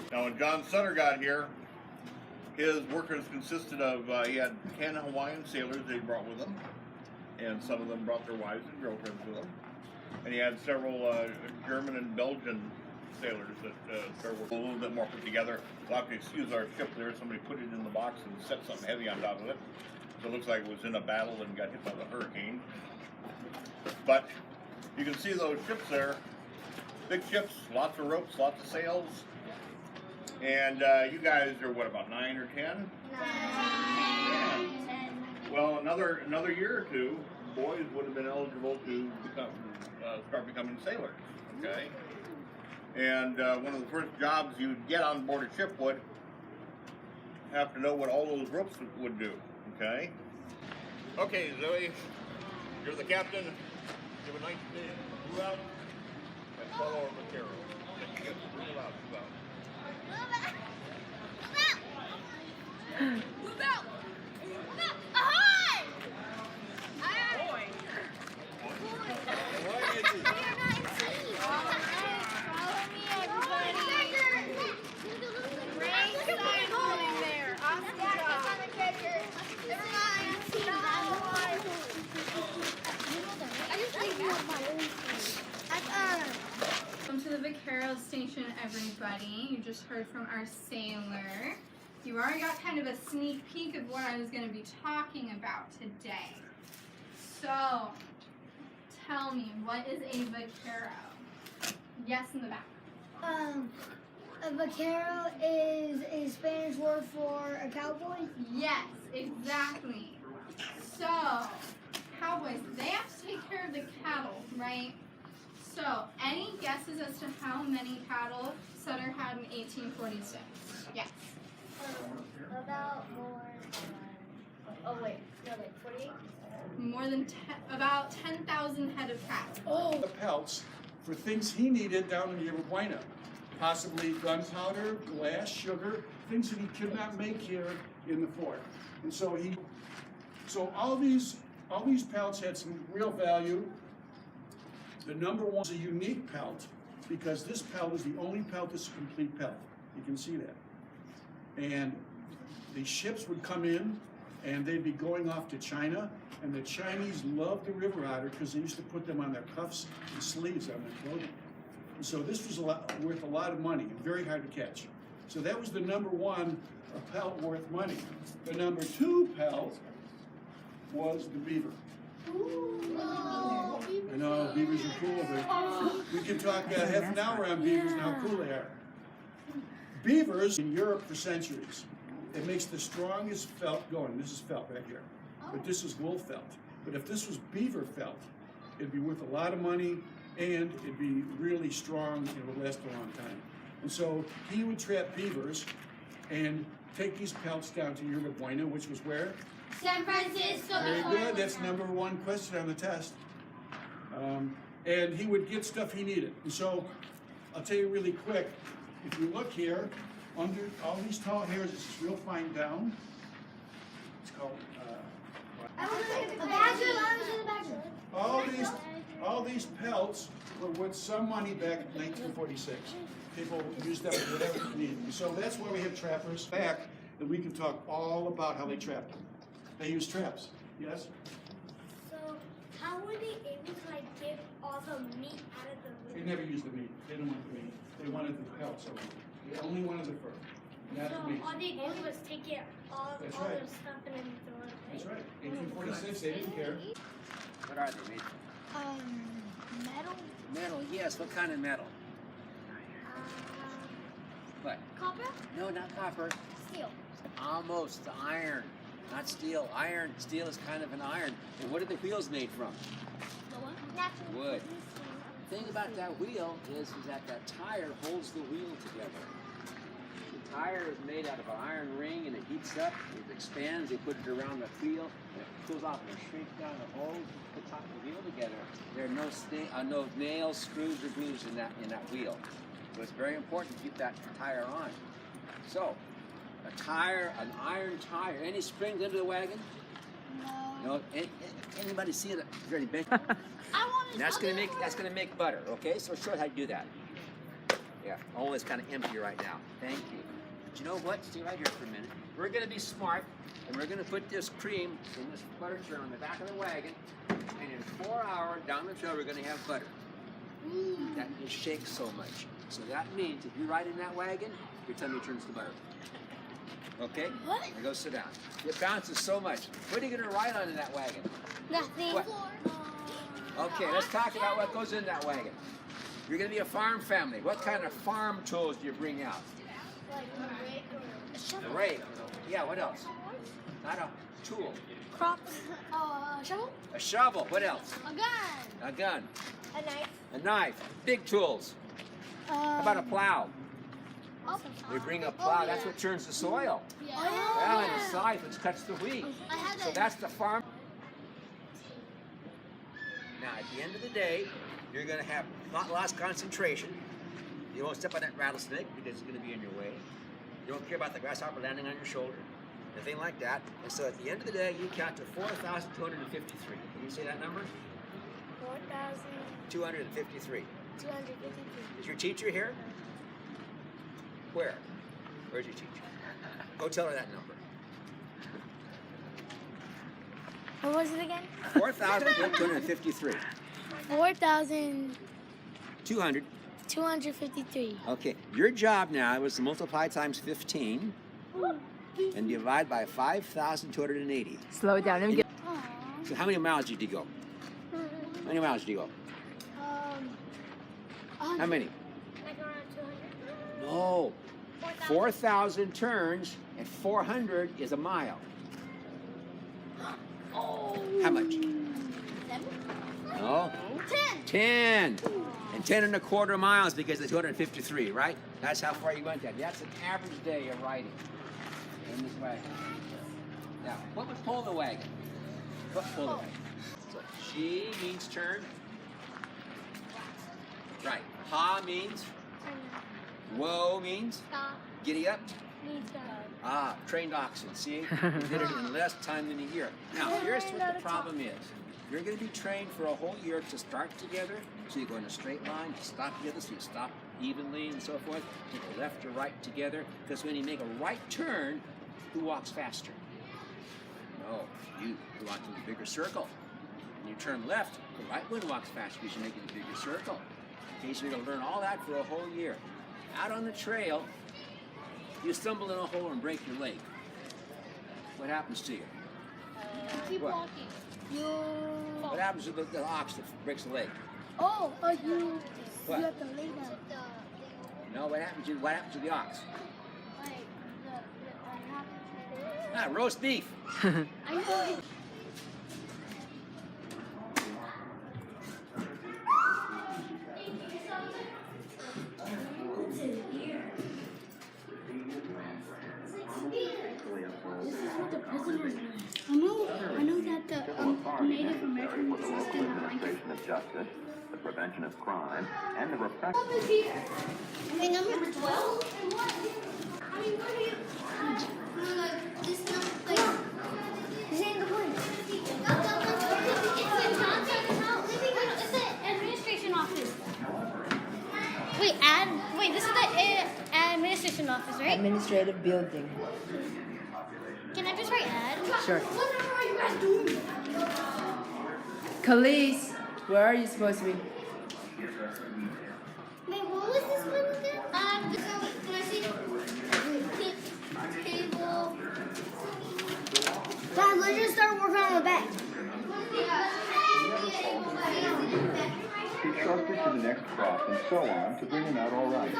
Now, when John Sutter got here, his workers consisted of, he had 10 Hawaiian sailors that he brought with him, and some of them brought their wives and girlfriends with them. And he had several German and Belgian sailors that were a little bit more put together. We'll have to excuse our ship there. Somebody put it in the box and set something heavy on top of it. So it looks like it was in a battle and got hit by the hurricane. But you can see those ships there. Big ships, lots of ropes, lots of sails. And you guys are what, about 9 or 10? 9. Yeah. Well, another year or two, boys would have been eligible to start becoming sailors. Okay. And one of the first jobs you'd get on board a ship would have to know what all those ropes would do. Okay. Okay, Zoe, you're the captain. Give a nice big move out and follow our material. Move out, move out. Move out! Move out! Ahoy! Ahoy! We are not in sea. Alright, follow me, everybody. Great sign holding there. Awesome job. Never mind. I just think Welcome to the Vaquero Station, everybody. You just heard from our sailor. You already got kind of a sneak peek of what I was going to be talking about today. So, tell me, what is a vaquero? Yes, in the back. A vaquero is a Spanish word for a cowboy? Yes, exactly. So, cowboys, they have to take care of the cattle, right? So, any guesses as to how many cattle Sutter had in 1846? Yes. About more than, 48? More than about 10,000 head of cattle. The pelts for things he needed down in Yerba Buena, possibly gunpowder, glass, sugar, things that he could not make here in the fort. And so all these pelts had some real value. The number one is a unique pelt because this pelt is the only pelt that's a complete pelt. You can see that. And the ships would come in and they'd be going off to China, and the Chinese loved the river otter because they used to put them on their cuffs and sleeves on their clothing. And so this was worth a lot of money and very hard to catch. So that was the number one pelt worth money. The number two pelt was the beaver. I know, beavers are cool, but we can talk half an hour on beavers and how cool they are. Beavers in Europe for centuries. It makes the strongest felt going. This is felt right here, but this is wool felt. But if this was beaver felt, it'd be worth a lot of money and it'd be really strong and it would last a long time. And so he would trap beavers and take these pelts down to Yerba Buena, which was where? San Francisco. Very good. That's number one question on the test. And he would get stuff he needed. And so I'll tell you really quick, if you look here, under all these tall hairs, this is real fine down. It's called, A badger. all these pelts were worth some money back in 1946. People used them for whatever they needed. And so that's why we have trappers back, and we can talk all about how they trapped them. They use traps. Yes? So, how were they able to like get all the meat out of the They meat? never used the meat. They didn't want the meat. They wanted the pelts of it. They only wanted the fur. And that's So meat. all they did was take it all That's all right. the stuff and then throw it away. That's right. 1846, they didn't care. What are they made from? Metal. Metal, yes. What kind of metal? What? Copper. No, not copper. Steel. Almost iron. Not steel. Iron. Steel is kind of an iron. And what are the wheels made from? The what? Natural. Wood. The thing about that wheel is that tire holds the wheel together. The tire is made out of an iron ring and it heats up, it expands, they put it around the wheel, and it cools off and shrinks down the hole, puts top the wheel together. There are no nails, screws, or glues in that wheel. So it's very important to keep that tire on. So, a tire, an iron tire, any springs under the wagon? No. Anybody see it? Is there any bench? And that's gonna make butter. Okay, so show how to do that. Yeah. Oh, it's kind of empty right now. Thank you. But you know what? Stay right here for a minute. We're gonna be smart, and we're gonna put this cream in this butter churn on the back of the wagon, and in 4 hours down the trail we're gonna have butter. That just shakes so much. So that means if you ride in that wagon, your tummy turns to butter. Okay? What? Now go sit down. It bounces so much. What are you gonna ride on in that wagon? Nothing. What? Okay, let's talk about what goes in that wagon. You're going to be a farm family. What kind of farm tools do you bring out? Like a rake or a shovel. A rake. Yeah, what else? Not a tool. Crops. Shovel. A shovel. What else? A gun. A gun. A knife. A knife. Big tools. How about a plow? We bring a plow. That's what turns the soil. Yeah, and a scythe which cuts the wheat. So that's the farm. Now, at the end of the day, you're going to have not lost concentration. You won't step on that rattlesnake because it's going to be in your way. You don't care about the grasshopper landing on your shoulder, nothing like that. And so at the end of the day, you count to 4,253. Can you say that number? 4,253. 253. Is your teacher here? Where? Where's your teacher? Go tell her that number. What was it again? 4,253. 4,253. 200. Okay, your job now was to multiply times 15 and divide by 5,280. Slow down and get. So how many miles did you go? How many miles did you go? How many? Like around 200. No. 4,000 turns and 400 is a mile. How much? 7? No. 10. And 10 and a quarter miles because of 253, right? That's how far you went then. That's an average day of riding in this wagon. Now, what would pull the wagon? What pull the wagon? So, she means turn. Right. Ha means? Whoa means? Stop. Giddy up. Needs to. Ah, trained oxen, see? You did it in less time than a year. Now, here's what the problem is. You're going to be trained for a whole year to start together, so you go in a straight line, you stop together, so you stop evenly and so forth, take a left or right together, because when you make a right turn, who walks faster? No, you go out to the bigger circle. When you turn left, the right one walks faster because you're making a bigger circle. Okay, so you're going to learn all that for a whole year. Out on the trail, you stumble in a hole and break your leg. What happens to you? Keep What? walking. You. What happens to the ox that breaks the leg? Oh, you. What? You have to lay down. No, what happens to the ox? Like Ah, roast beef. I know. I know that the Native American was in the Administration of Justice, the prevention of crime, and the repression. Okay, number 12. I mean, what are you? No, like this number, like this ain't the point. It's the administration office. Wait, this is the administration office, right? Administrative building. Can I just write ad? Sure. What are you guys doing? Khalees, where are you supposed to be? Wait, what was this one again? Can I see? Table. Dad, let's just start working on the back. He trusted to the next crop and so on to bring him out all right.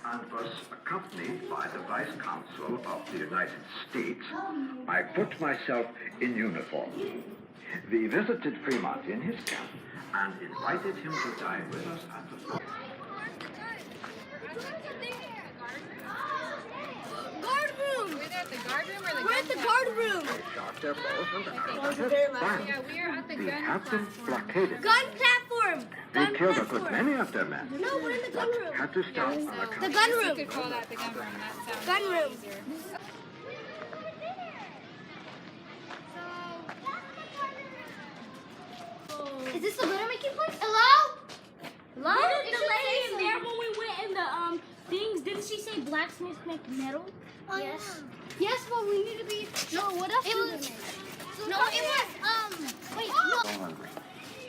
And was accompanied by the Vice Consul of the United States, I put myself in uniform. We visited Fremont in his camp and invited him to dine with us at the fort. Guard room! We're at the guard room or the We're at the guard room! They shot their bows and arrows at Yeah, us. we are at the We gun had them platform. blockaded. Gun platform! They Gun killed a good platform. many of their men. No, we're in the gun room. Had to stop on So, account. The gun I guess room. You could call that the gun room. That sounds Gun room. easier. Is this the litter making place? Hello? Hello? Didn't the lady in there when we went in the things, didn't she say blacksmiths make metal? Oh, Yes. Yes, but we need to be. No, what else It do was. they make? No, it was. Wait, no. So hungry.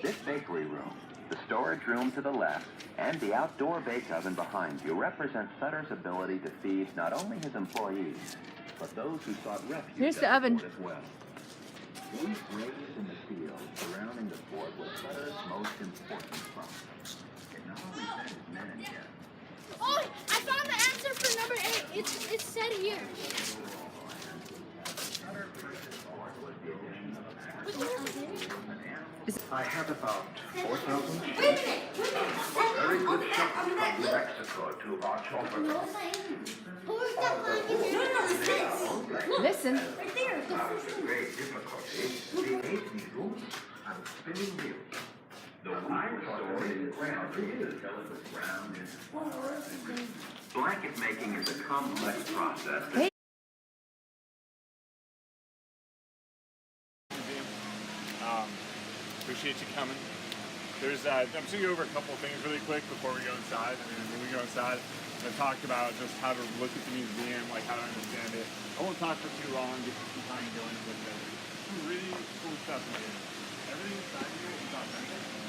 This bakery room, the storage room to the left, and the outdoor bake oven behind you represent Sutter's ability to feed not only his employees, but those who sought refuge Here's at the oven. fort as well. These graves in the fields surrounding the fort was Sutter's most important crop. It not only fed his men and guests, Oh, I found the answer for number 8. It's said here. I had about 4,000 sheep. Wait a minute. Very good ship from Mexico to our chopper. Who's that line in here? Listen. Right there. With great difficulty, we ate the roots and spinning wheels. The wine story is ground until it was ground into flour. Blanket making is a complex process. Appreciate you coming. There's, I'm just going to go over a couple of things really quick before we go inside. I mean, when we go inside, I talked about just how to look at the museum, like how to understand it. I won't talk for too long, get some time to go in and look at it. Some really cool stuff in here. Everything inside here is authentic.